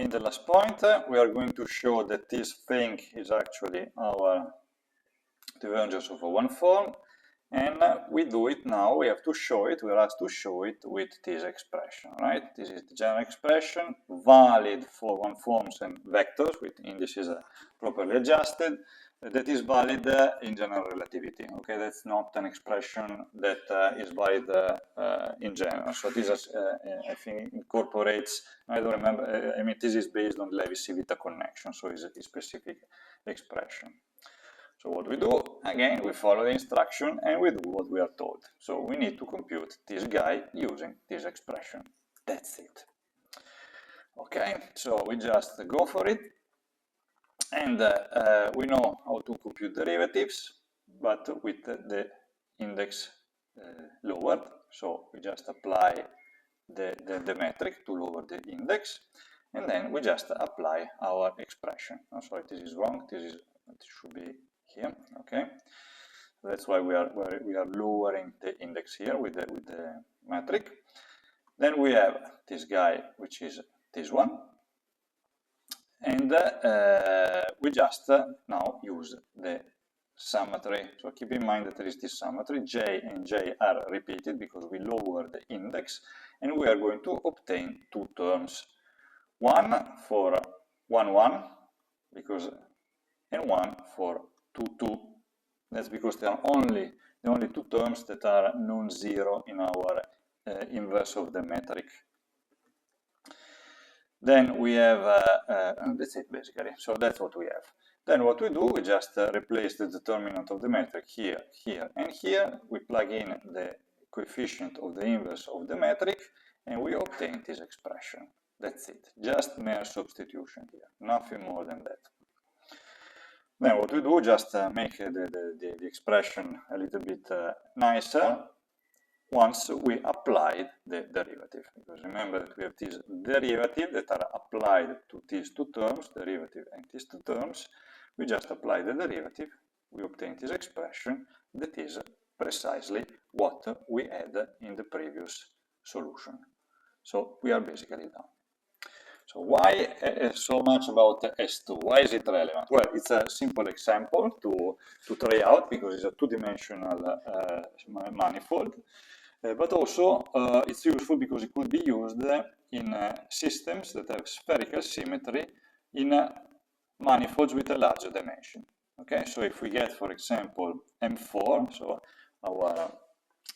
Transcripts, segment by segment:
in the last point, we are going to show that this thing is actually our divergence over one form, and we do it now. We have to show it, we are asked to show it with this expression, right? This is the general expression, valid for one forms and vectors with indices properly adjusted, that is valid in general relativity. Okay, that's not an expression that is valid in general. So this is, I think, incorporates, I don't remember, I mean, this is based on Levi-Civita connection, so it's a specific expression. So what we do, again, we follow the instruction and we do what we are told. So we need to compute this guy using this expression. That's it. Okay, so we just go for it. And we know how to compute derivatives, but with the index lowered. So we just apply the metric to lower the index, and then we just apply our expression. Oh, sorry, this is wrong. It should be here. Okay, that's why we are lowering the index here with the metric. Then we have this guy, which is this one, and we just now use the symmetry. So keep in mind that there is this symmetry. J and J are repeated because we lower the index, and we are going to obtain two terms. One for 1, 1, and one for 2, 2. That's because there are the only two terms that are non-zero in our inverse of the metric. Then we have, that's it basically, so that's what we have. Then what we do, we just replace the determinant of the metric here, here, and here. We plug in the coefficient of the inverse of the metric, and we obtain this expression. That's it, just mere substitution here, nothing more than that. Then what we do, just make the expression a little bit nicer once we applied the derivative. Because remember that we have this derivative that are applied to these two terms, derivative and these two terms. We just apply the derivative, we obtain this expression that is precisely what we had in the previous solution. So we are basically done. So why so much about S2? Why is it relevant? Well, it's a simple example to try out because it's a two-dimensional manifold, but also it's useful because it could be used in systems that have spherical symmetry in manifolds with a larger dimension. Okay, so if we get, for example, M4, so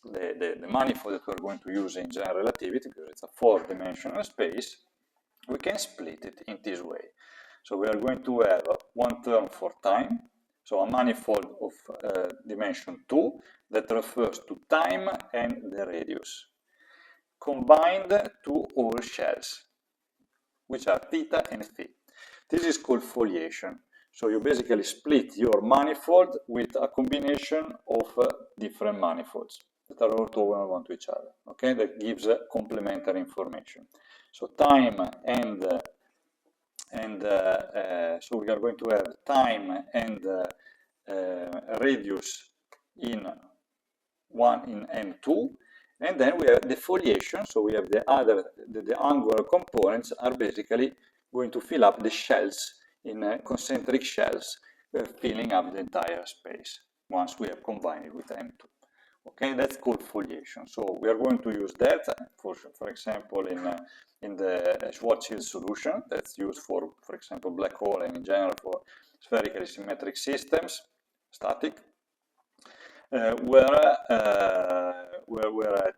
the manifold that we're going to use in general relativity, because it's a four-dimensional space, we can split it in this way. So we are going to have one term for time, so a manifold of dimension 2 that refers to time and the radius, combined to all shells, which are theta and phi. This is called foliation. So you basically split your manifold with a combination of different manifolds that are orthogonal to each other. Okay, that gives complementary information. So time and so we are going to have time and radius in M2, and then we have the foliation. So we have the angular components are basically going to fill up the shells in concentric shells, filling up the entire space once we have combined it with M2. Okay, that's called foliation. So we are going to use that for example, in the Schwarzschild solution that's used for example, black hole and in general for spherically symmetric systems, static, where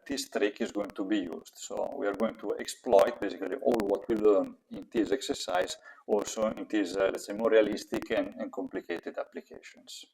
this trick is going to be used. So we are going to exploit basically all what we learn in this exercise also in these, let's say, more realistic and complicated applications.